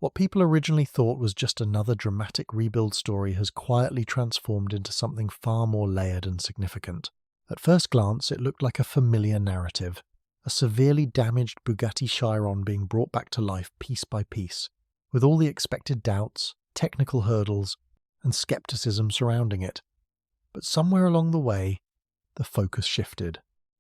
What people originally thought was just another dramatic rebuild story has quietly transformed into something far more layered and significant. At first glance, it looked like a familiar narrative, a severely damaged Bugatti Chiron being brought back to life piece by piece, with all the expected doubts, technical hurdles, and skepticism surrounding it. But somewhere along the way, the focus shifted.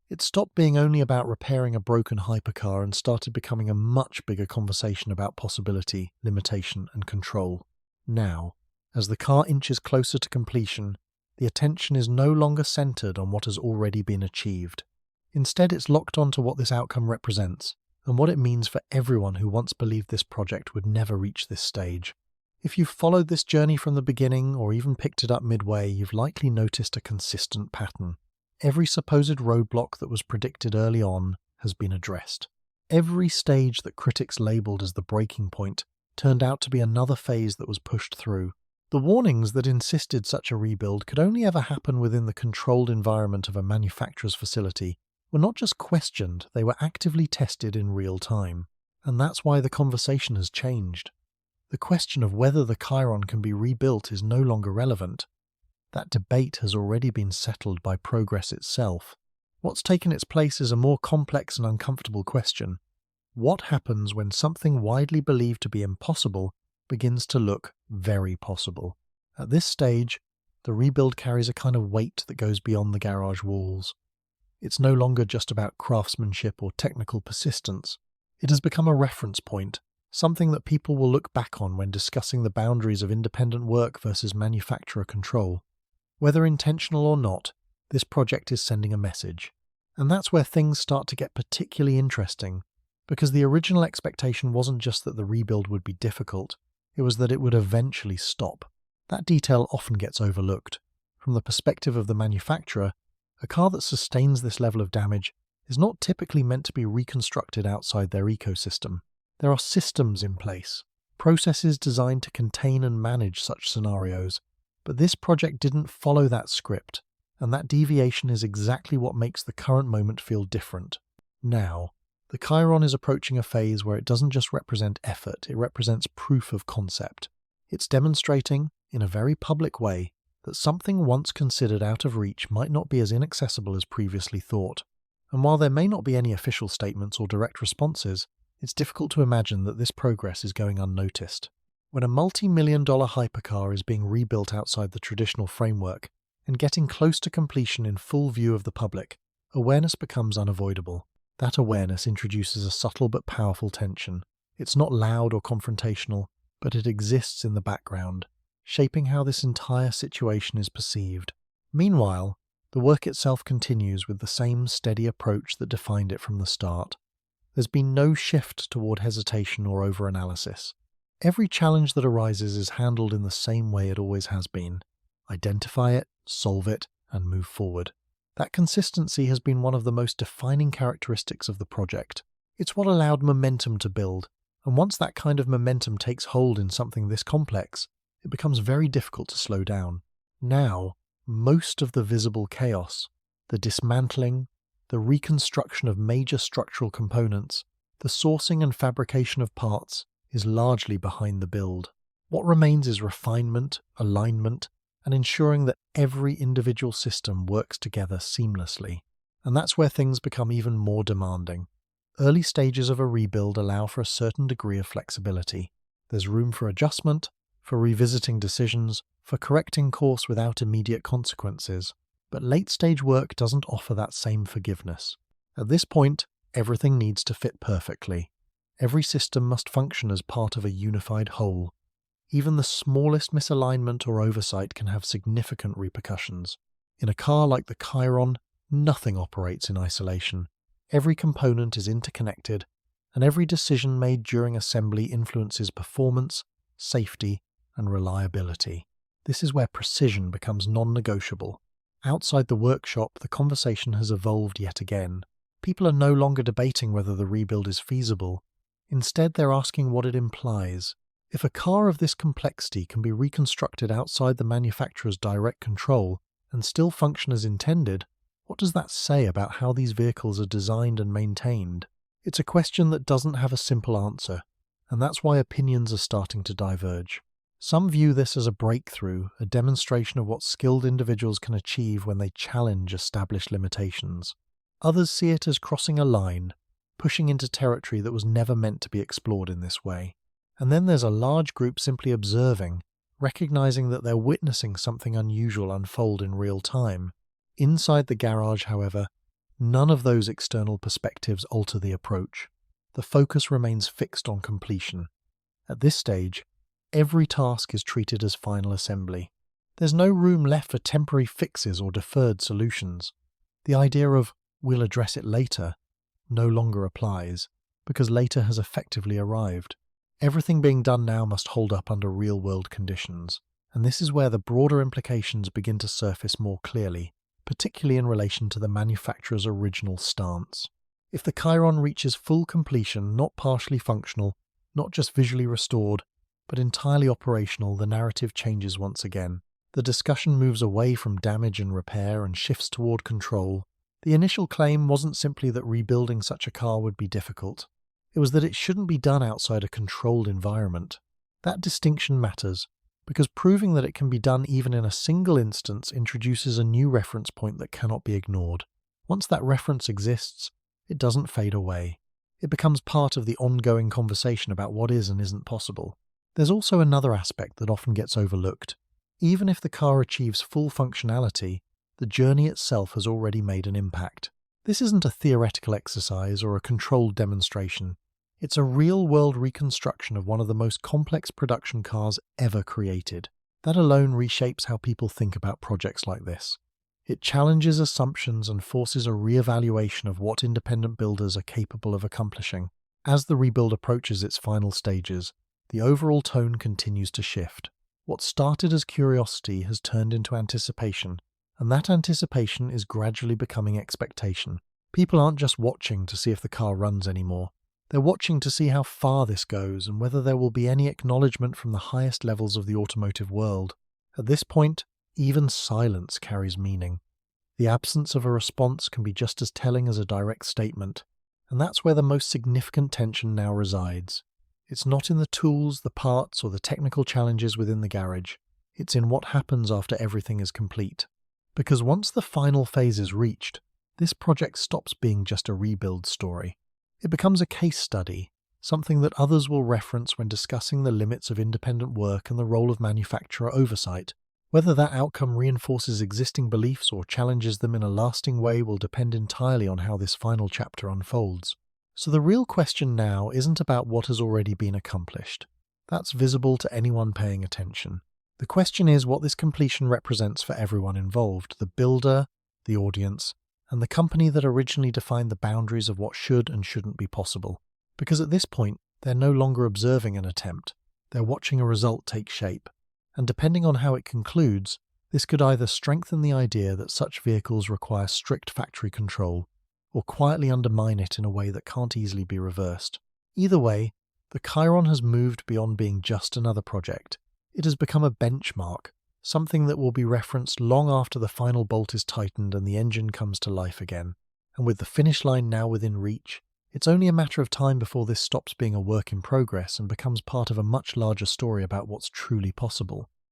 It stopped being only about repairing a broken hypercar and started becoming a much bigger conversation about possibility, limitation, and control. Now, as the car inches closer to completion, the attention is no longer centered on what has already been achieved. Instead, it's locked onto what this outcome represents, and what it means for everyone who once believed this project would never reach this stage. If you've followed this journey from the beginning, or even picked it up midway, you've likely noticed a consistent pattern. Every supposed roadblock that was predicted early on has been addressed. Every stage that critics labelled as the breaking point turned out to be another phase that was pushed through. The warnings that insisted such a rebuild could only ever happen within the controlled environment of a manufacturer's facility were not just questioned, they were actively tested in real time. And that's why the conversation has changed. The question of whether the Chiron can be rebuilt is no longer relevant. That debate has already been settled by progress itself. What's taken its place is a more complex and uncomfortable question. What happens when something widely believed to be impossible begins to look very possible? At this stage, the rebuild carries a kind of weight that goes beyond the garage walls. It's no longer just about craftsmanship or technical persistence. It has become a reference point, something that people will look back on when discussing the boundaries of independent work versus manufacturer control. Whether intentional or not, this project is sending a message. And that's where things start to get particularly interesting, because the original expectation wasn't just that the rebuild would be difficult, it was that it would eventually stop. That detail often gets overlooked. From the perspective of the manufacturer, a car that sustains this level of damage is not typically meant to be reconstructed outside their ecosystem. There are systems in place, processes designed to contain and manage such scenarios. But this project didn't follow that script, and that deviation is exactly what makes the current moment feel different. Now, the Chiron is approaching a phase where it doesn't just represent effort, it represents proof of concept. It's demonstrating, in a very public way, that something once considered out of reach might not be as inaccessible as previously thought. And while there may not be any official statements or direct responses, it's difficult to imagine that this progress is going unnoticed. When a multi-million-dollar hypercar is being rebuilt outside the traditional framework and getting close to completion in full view of the public, awareness becomes unavoidable. That awareness introduces a subtle but powerful tension. It's not loud or confrontational, but it exists in the background, shaping how this entire situation is perceived. Meanwhile, the work itself continues with the same steady approach that defined it from the start. There's been no shift toward hesitation or overanalysis. Every challenge that arises is handled in the same way it always has been. Identify it, solve it, and move forward. That consistency has been one of the most defining characteristics of the project. It's what allowed momentum to build, and once that kind of momentum takes hold in something this complex, it becomes very difficult to slow down. Now, most of the visible chaos, the dismantling, the reconstruction of major structural components, the sourcing and fabrication of parts, is largely behind the build. What remains is refinement, alignment, and ensuring that every individual system works together seamlessly. And that's where things become even more demanding. Early stages of a rebuild allow for a certain degree of flexibility. There's room for adjustment, for revisiting decisions, for correcting course without immediate consequences. But late-stage work doesn't offer that same forgiveness. At this point, everything needs to fit perfectly. Every system must function as part of a unified whole. Even the smallest misalignment or oversight can have significant repercussions. In a car like the Chiron, nothing operates in isolation. Every component is interconnected, and every decision made during assembly influences performance, safety, and reliability. This is where precision becomes non-negotiable. Outside the workshop, the conversation has evolved yet again. People are no longer debating whether the rebuild is feasible. Instead, they're asking what it implies. If a car of this complexity can be reconstructed outside the manufacturer's direct control and still function as intended, what does that say about how these vehicles are designed and maintained? It's a question that doesn't have a simple answer, and that's why opinions are starting to diverge. Some view this as a breakthrough, a demonstration of what skilled individuals can achieve when they challenge established limitations. Others see it as crossing a line, pushing into territory that was never meant to be explored in this way. And then there's a large group simply observing, recognizing that they're witnessing something unusual unfold in real time. Inside the garage, however, none of those external perspectives alter the approach. The focus remains fixed on completion. At this stage, every task is treated as final assembly. There's no room left for temporary fixes or deferred solutions. The idea of "we'll address it later" no longer applies, because later has effectively arrived. Everything being done now must hold up under real-world conditions, and this is where the broader implications begin to surface more clearly, particularly in relation to the manufacturer's original stance. If the Chiron reaches full completion, not partially functional, not just visually restored, but entirely operational, the narrative changes once again. The discussion moves away from damage and repair and shifts toward control. The initial claim wasn't simply that rebuilding such a car would be difficult. It was that it shouldn't be done outside a controlled environment. That distinction matters, because proving that it can be done even in a single instance introduces a new reference point that cannot be ignored. Once that reference exists, it doesn't fade away. It becomes part of the ongoing conversation about what is and isn't possible. There's also another aspect that often gets overlooked. Even if the car achieves full functionality, the journey itself has already made an impact. This isn't a theoretical exercise or a controlled demonstration. It's a real-world reconstruction of one of the most complex production cars ever created. That alone reshapes how people think about projects like this. It challenges assumptions and forces a re-evaluation of what independent builders are capable of accomplishing. As the rebuild approaches its final stages, the overall tone continues to shift. What started as curiosity has turned into anticipation, and that anticipation is gradually becoming expectation. People aren't just watching to see if the car runs anymore. They're watching to see how far this goes and whether there will be any acknowledgement from the highest levels of the automotive world. At this point, even silence carries meaning. The absence of a response can be just as telling as a direct statement, and that's where the most significant tension now resides. It's not in the tools, the parts, or the technical challenges within the garage. It's in what happens after everything is complete. Because once the final phase is reached, this project stops being just a rebuild story. It becomes a case study, something that others will reference when discussing the limits of independent work and the role of manufacturer oversight. Whether that outcome reinforces existing beliefs or challenges them in a lasting way will depend entirely on how this final chapter unfolds. So the real question now isn't about what has already been accomplished. That's visible to anyone paying attention. The question is what this completion represents for everyone involved, the builder, the audience, and the company that originally defined the boundaries of what should and shouldn't be possible. Because at this point, they're no longer observing an attempt, they're watching a result take shape. And depending on how it concludes, this could either strengthen the idea that such vehicles require strict factory control, or quietly undermine it in a way that can't easily be reversed. Either way, the Chiron has moved beyond being just another project. It has become a benchmark, something that will be referenced long after the final bolt is tightened and the engine comes to life again. And with the finish line now within reach, it's only a matter of time before this stops being a work in progress and becomes part of a much larger story about what's truly possible.